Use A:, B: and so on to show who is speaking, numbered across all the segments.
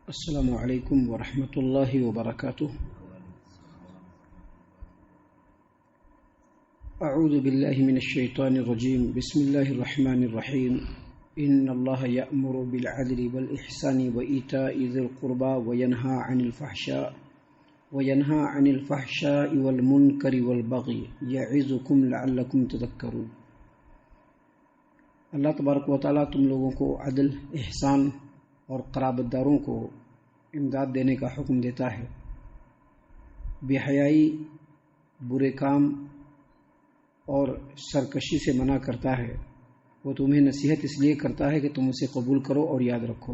A: السلام علیکم ورحمۃ اللہ وبرکاتہ۔ اعوذ باللہ من الشیطان الرجیم، بسم اللہ الرحمن الرحیم۔ ان اللہ یأمر بالعدل والإحسان وإیتاء ذی القربى وینہا عن الفحشاء والمنکر والبغی یعظکم لعلکم تذکرون۔ اللہ تبارک و تعالیٰ تم لوگوں کو عدل، احسان اور قرابت داروں کو امداد دینے کا حکم دیتا ہے، بے حیائی، برے کام اور سرکشی سے منع کرتا ہے۔ وہ تمہیں نصیحت اس لیے کرتا ہے کہ تم اسے قبول کرو اور یاد رکھو۔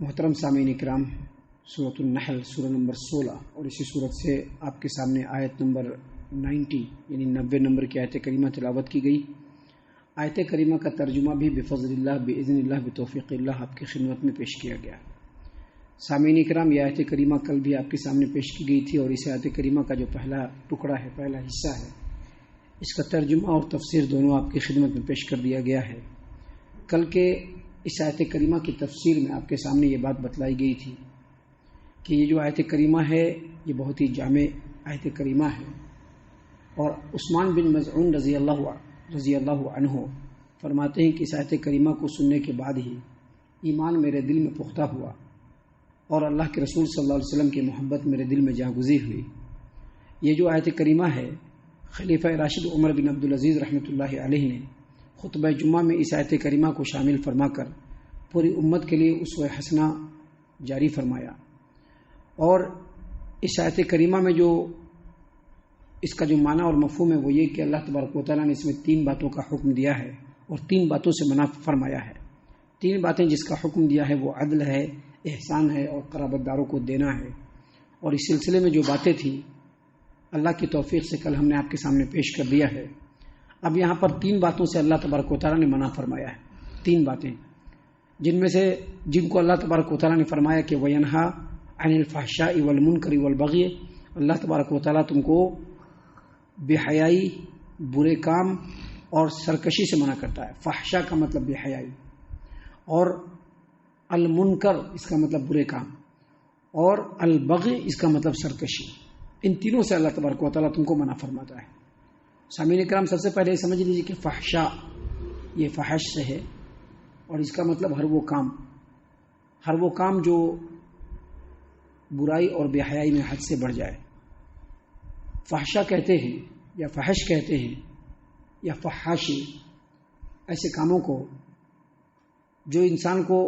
A: محترم سامعین کرام، سورۃ النحل سورہ نمبر 16 اور اسی سورت سے آپ کے سامنے آیت نمبر 90 یعنی 90 نمبر کی آیت کریمہ تلاوت کی گئی۔ آیت کریمہ کا ترجمہ بھی بفضل اللہ، باذن اللہ، بتوفیق اللہ آپ کی خدمت میں پیش کیا گیا۔ سامعین کرام، یہ آیت کریمہ کل بھی آپ کے سامنے پیش کی گئی تھی اور اس آیت کریمہ کا جو پہلا ٹکڑا ہے، پہلا حصہ ہے، اس کا ترجمہ اور تفسیر دونوں آپ کی خدمت میں پیش کر دیا گیا ہے۔ کل کے اس آیت کریمہ کی تفسیر میں آپ کے سامنے یہ بات بتلائی گئی تھی کہ یہ جو آیت کریمہ ہے یہ بہت ہی جامع آیت کریمہ ہے، اور عثمان بن مظعون رضی اللہ عنہ فرماتے ہیں کہ اس آیت کریمہ کو سننے کے بعد ہی ایمان میرے دل میں پختہ ہوا اور اللہ کے رسول صلی اللہ علیہ وسلم کی محبت میرے دل میں جاگزی ہوئی۔ یہ جو آیت کریمہ ہے، خلیفہ راشد عمر بن عبدالعزیز رحمۃ اللہ علیہ نے خطبہ جمعہ میں اس آیت کریمہ کو شامل فرما کر پوری امت کے لیے اسوہ حسنہ جاری فرمایا۔ اور اس آیت کریمہ میں جو اس کا جو معنی اور مفہوم ہے وہ یہ کہ اللہ تبارک و تعالیٰ نے اس میں 3 باتوں کا حکم دیا ہے اور 3 باتوں سے منع فرمایا ہے۔ 3 باتیں جس کا حکم دیا ہے وہ عدل ہے، احسان ہے اور قرابت داروں کو دینا ہے۔ اور اس سلسلے میں جو باتیں تھیں اللہ کی توفیق سے کل ہم نے آپ کے سامنے پیش کر دیا ہے۔ اب یہاں پر 3 باتوں سے اللہ تبارک و تعالیٰ نے منع فرمایا ہے۔ 3 باتیں جن میں سے جن کو اللہ تبارک و تعالیٰ نے فرمایا کہ وینہا عن الفحشاء والمنکر والبغی، اللہ تبارک و تعالیٰ تم کو بے حیائی، برے کام اور سرکشی سے منع کرتا ہے۔ فحشاء کا مطلب بے حیائی، اور المنکر اس کا مطلب برے کام، اور البغی اس کا مطلب سرکشی۔ ان تینوں سے اللہ تبارک و تعالیٰ تم کو منع فرماتا ہے۔ سامعین کرام، سب سے پہلے یہ سمجھ لیجیے کہ فحشاء یہ فحش سے ہے، اور اس کا مطلب ہر وہ کام جو برائی اور بے حیائی میں حد سے بڑھ جائے۔ فحشاء کہتے ہیں یا فحش کہتے ہیں یا فحاشی ایسے کاموں کو جو انسان کو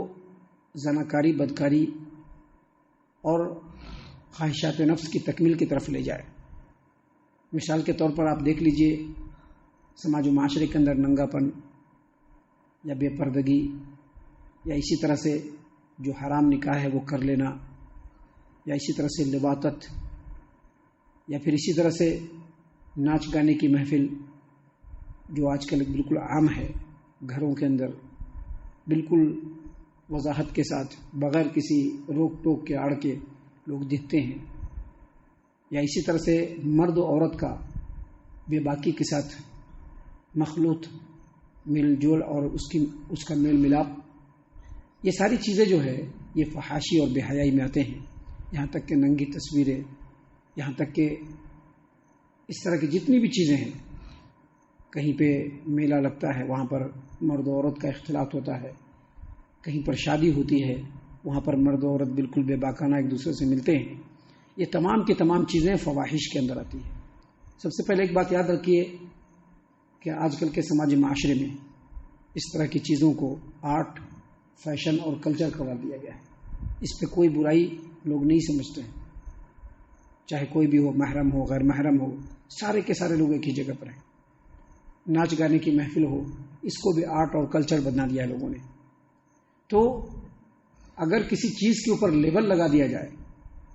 A: زناکاری، بدکاری اور خواہشات نفس کی تکمیل کی طرف لے جائے۔ مثال کے طور پر آپ دیکھ لیجئے سماج و معاشرے کے اندر ننگا پن یا بے پردگی، یا اسی طرح سے جو حرام نکاح ہے وہ کر لینا، یا اسی طرح سے لواطت، یا پھر اسی طرح سے ناچ گانے کی محفل جو آج کل بالکل عام ہے، گھروں کے اندر بالکل وضاحت کے ساتھ بغیر کسی روک ٹوک کے آڑ کے لوگ دیکھتے ہیں، یا اسی طرح سے مرد و عورت کا بے باکی کے ساتھ مخلوط میل جول اور اس کا میل ملاپ، یہ ساری چیزیں جو ہے یہ فحاشی اور بے حیائی میں آتے ہیں۔ یہاں تک کہ ننگی تصویریں، یہاں تک کہ اس طرح کی جتنی بھی چیزیں ہیں، کہیں پہ میلہ لگتا ہے وہاں پر مرد و عورت کا اختلاط ہوتا ہے، کہیں پر شادی ہوتی ہے وہاں پر مرد و عورت بالکل بے باکانہ ایک دوسرے سے ملتے ہیں، یہ تمام کی تمام چیزیں فواحش کے اندر آتی ہیں۔ سب سے پہلے ایک بات یاد رکھیے کہ آج کل کے سماجی معاشرے میں اس طرح کی چیزوں کو آرٹ، فیشن اور کلچر قرار دیا گیا ہے۔ اس پہ کوئی برائی لوگ نہیں سمجھتے ہیں، چاہے کوئی بھی ہو، محرم ہو، غیر محرم ہو، سارے کے سارے لوگ ایک ہی جگہ پر ہیں۔ ناچ گانے کی محفل ہو، اس کو بھی آرٹ اور کلچر بنا دیا ہے لوگوں نے۔ تو اگر کسی چیز کے اوپر لیبل لگا دیا جائے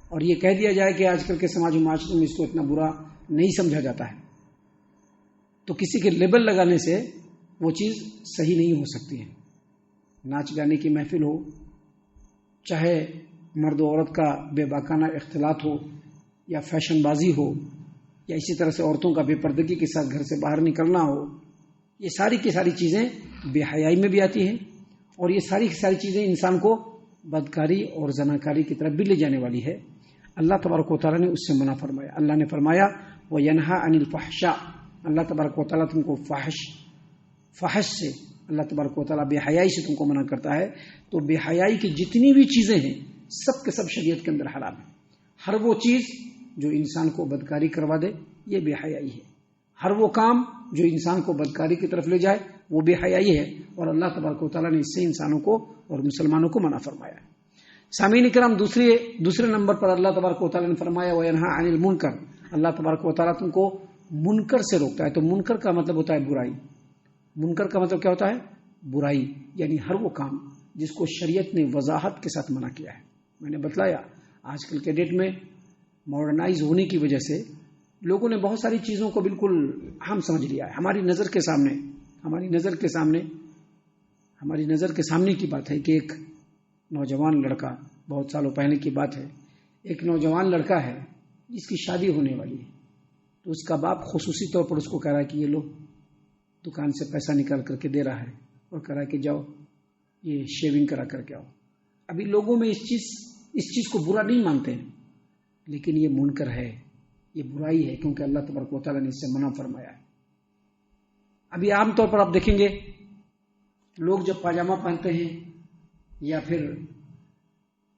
A: اور یہ کہہ دیا جائے کہ آج کل کے سماجی معاشرے میں اس کو اتنا برا نہیں سمجھا جاتا ہے، تو کسی کے لیبل لگانے سے وہ چیز صحیح نہیں ہو سکتی ہے۔ ناچ گانے کی محفل ہو، چاہے مرد و عورت کا بے باکانہ اختلاط ہو، یا فیشن بازی ہو، یا اسی طرح سے عورتوں کا بے پردگی کے ساتھ گھر سے باہر نکلنا ہو، یہ ساری کی ساری چیزیں بے حیائی میں بھی آتی ہیں، اور یہ ساری کی ساری چیزیں انسان کو بدکاری اور زناکاری کی طرف بھی لے جانے والی ہے، اللہ تبارک و تعالیٰ نے اس سے منع فرمایا۔ اللہ نے فرمایا وَيَنْهَا عَنِ الْفَحْشَاءِ، اللہ تبارک و تعالیٰ تم کو فحش سے، اللہ تبارک و تعالیٰ بے حیائی سے تم کو منع کرتا ہے۔ تو بے حیائی کی جتنی بھی چیزیں ہیں سب کے سب شریعت کے اندر حرام ہے۔ ہر وہ چیز جو انسان کو بدکاری کروا دے یہ بے حیائی ہے، ہر وہ کام جو انسان کو بدکاری کی طرف لے جائے وہ بے حیائی ہے، اور اللہ تبارک و تعالیٰ نے اس سے انسانوں کو اور مسلمانوں کو منع فرمایا ہے۔ سامعین کرام، دوسرے نمبر پر اللہ تبارک و تعالیٰ نے فرمایا وَيَنْهَا عَنِ الْمُنْكَرِ، اللہ تبارک و تعالیٰ تم کو منکر سے روکتا ہے۔ تو منکر کا مطلب ہوتا ہے برائی، منکر کا مطلب کیا ہوتا ہے؟ برائی، یعنی ہر وہ کام جس کو شریعت نے وضاحت کے ساتھ منع کیا ہے۔ میں نے بتلایا آج کل کے ڈیٹ میں ماڈرنائز ہونے کی وجہ سے لوگوں نے بہت ساری چیزوں کو بالکل عام سمجھ لیا ہے۔ ہماری نظر کے سامنے کی بات ہے کہ ایک نوجوان لڑکا، بہت سالوں پہلے کی بات ہے، ایک نوجوان لڑکا ہے جس کی شادی ہونے والی ہے، تو اس کا باپ خصوصی طور پر اس کو کہہ رہا ہے کہ یہ لو، دکان سے پیسہ نکال کر کے دے رہا ہے اور کہہ رہا ہے کہ جاؤ یہ شیونگ کرا کر کے آؤ۔ ابھی لوگوں میں اس چیز کو برا نہیں مانتے ہیں، لیکن یہ منکر ہے، یہ برائی ہے، کیونکہ اللہ تبارک و تعالیٰ نے اس سے منع فرمایا ہے۔ ابھی عام طور پر آپ دیکھیں گے لوگ جب پاجامہ پہنتے ہیں یا پھر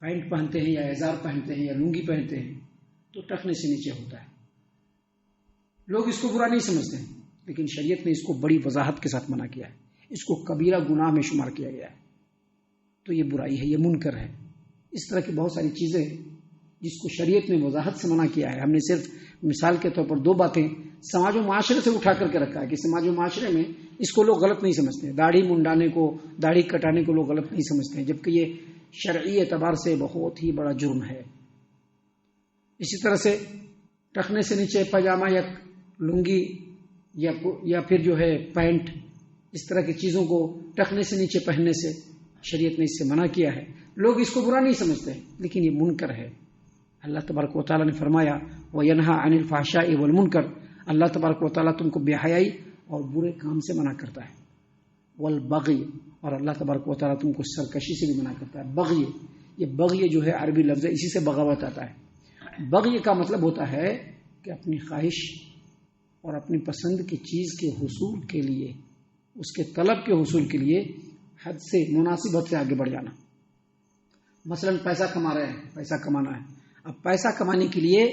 A: پینٹ پہنتے ہیں یا ازار پہنتے ہیں یا لنگی پہنتے ہیں تو ٹخنے سے نیچے ہوتا ہے۔ لوگ اس کو برا نہیں سمجھتے ہیں، لیکن شریعت نے اس کو بڑی وضاحت کے ساتھ منع کیا ہے، اس کو کبیرہ گناہ میں شمار کیا گیا ہے۔ تو یہ برائی ہے، یہ منکر ہے۔ اس طرح کی بہت ساری چیزیں جس کو شریعت نے وضاحت سے منع کیا ہے، ہم نے صرف مثال کے طور پر 2 باتیں سماج و معاشرے سے اٹھا کر کے رکھا ہے کہ سماج و معاشرے میں اس کو لوگ غلط نہیں سمجھتے ہیں، داڑھی منڈانے کو، داڑھی کٹانے کو لوگ غلط نہیں سمجھتے ہیں، جبکہ یہ شرعی اعتبار سے بہت ہی بڑا جرم ہے۔ اسی طرح سے ٹخنے سے نیچے پاجامہ یا لنگی یا پھر جو ہے پینٹ، اس طرح کی چیزوں کو ٹخنے سے نیچے پہننے سے شریعت نے اس سے منع کیا ہے۔ لوگ اس کو برا نہیں سمجھتے، لیکن یہ منکر ہے۔ اللہ تبارک و تعالیٰ نے فرمایا وَيَنْهَا عَنِ الْفَحْشَاءِ وَالْمُنْكَرِ، اللہ تبارک و تعالیٰ تم کو بے حیائی اور برے کام سے منع کرتا ہے۔ والبغی، اور اللہ تبارک و تعالیٰ تم کو سرکشی سے بھی منع کرتا ہے۔ بغی، یہ بغی جو ہے عربی لفظ ہے، اسی سے بغاوت آتا ہے۔ بغی کا مطلب ہوتا ہے کہ اپنی خواہش اور اپنی پسند کی چیز کے حصول کے لیے، اس کے طلب کے حصول کے لیے حد سے، مناسب حد سے آگے بڑھ جانا۔ مثلا پیسہ کما رہے ہیں، پیسہ کمانا ہے، اب پیسہ کمانے کے لیے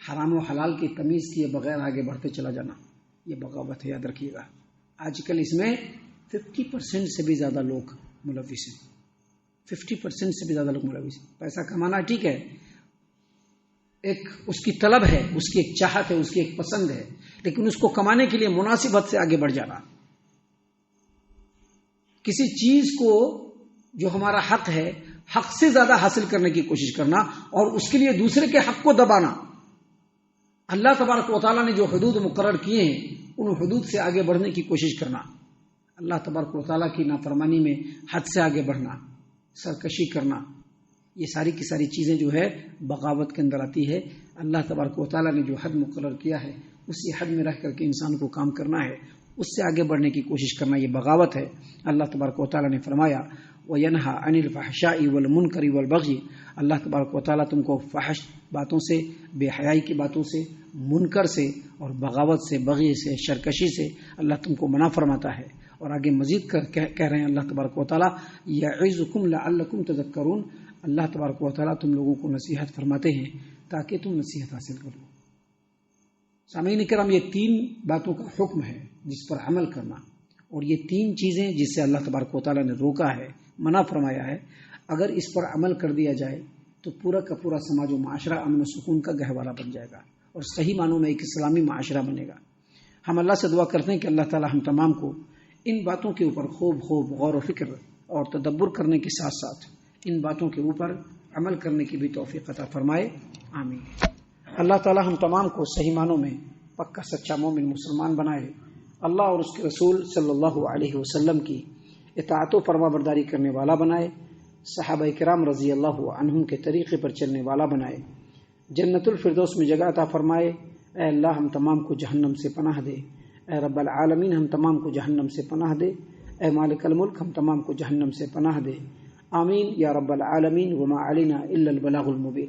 A: حرام و حلال کی تمیز کیے بغیر آگے بڑھتے چلا جانا، یہ بغاوت ہے، یاد رکھیے گا۔ آج کل اس میں 50% سے بھی زیادہ لوگ ملوث ہیں، 50% سے بھی زیادہ لوگ ملوث ہیں۔ پیسہ کمانا ٹھیک ہے، ایک اس کی طلب ہے، اس کی ایک چاہت ہے، اس کی ایک پسند ہے، لیکن اس کو کمانے کے لیے مناسب حد سے آگے بڑھ جانا، کسی چیز کو جو ہمارا حق ہے، حق سے زیادہ حاصل کرنے کی کوشش کرنا اور اس کے لیے دوسرے کے حق کو دبانا۔ اللہ تبارک و تعالیٰ نے جو حدود مقرر کیے ہیں ان حدود سے آگے بڑھنے کی کوشش کرنا، اللہ تبارک و تعالیٰ کی نافرمانی میں حد سے آگے بڑھنا، سرکشی کرنا، یہ ساری کی ساری چیزیں جو ہے بغاوت کے اندر آتی ہے۔ اللہ تبارک و تعالیٰ نے جو حد مقرر کیا ہے اسی حد میں رہ کر کے انسان کو کام کرنا ہے، اس سے آگے بڑھنے کی کوشش کرنا یہ بغاوت ہے۔ اللہ تبارک و تعالیٰ نے فرمایا وَيَنْهَا عَنِ الْفَحْشَاءِ وَالْمُنْكَرِ وَالْبَغْيِ، اللہ تبارک و تعالیٰ تم کو فحش باتوں سے، بے حیائی کی باتوں سے، منکر سے اور بغاوت سے، بغی سے، سرکشی سے اللہ تم کو منع فرماتا ہے۔ اور آگے مزید کہہ رہے ہیں اللہ تبارک و تعالیٰ یعظکم لعلکم تذکرون، اللہ تبارک و تعالیٰ تم لوگوں کو نصیحت فرماتے ہیں تاکہ تم نصیحت حاصل کرو۔ سامعین کرام، یہ 3 باتوں کا حکم ہے جس پر عمل کرنا، اور یہ 3 چیزیں جس سے اللہ تبارک و تعالیٰ نے روکا ہے، منع فرمایا ہے، اگر اس پر عمل کر دیا جائے تو پورا کا پورا سماج و معاشرہ امن و سکون کا گہوارہ بن جائے گا اور صحیح معنوں میں ایک اسلامی معاشرہ بنے گا۔ ہم اللہ سے دعا کرتے ہیں کہ اللہ تعالیٰ ہم تمام کو ان باتوں کے اوپر خوب غور و فکر اور تدبر کرنے کے ساتھ ساتھ ان باتوں کے اوپر عمل کرنے کی بھی توفیق عطا فرمائے، آمین۔ اللہ تعالیٰ ہم تمام کو صحیح معنوں میں پکا سچا مومن مسلمان بنائے، اللہ اور اس کے رسول صلی اللہ علیہ وسلم کی اطاعت و فرما برداری کرنے والا بنائے، صحابہ کرام رضی اللہ عنہم کے طریقے پر چلنے والا بنائے، جنت الفردوس میں جگہ عطا فرمائے۔ اے اللہ ہم تمام کو جہنم سے پناہ دے، اے رب العالمین ہم تمام کو جہنم سے پناہ دے، اے مالک الملک ہم تمام کو جہنم سے پناہ دے۔ آمین یا رب العالمین وما علینا الا البلاغ المبین۔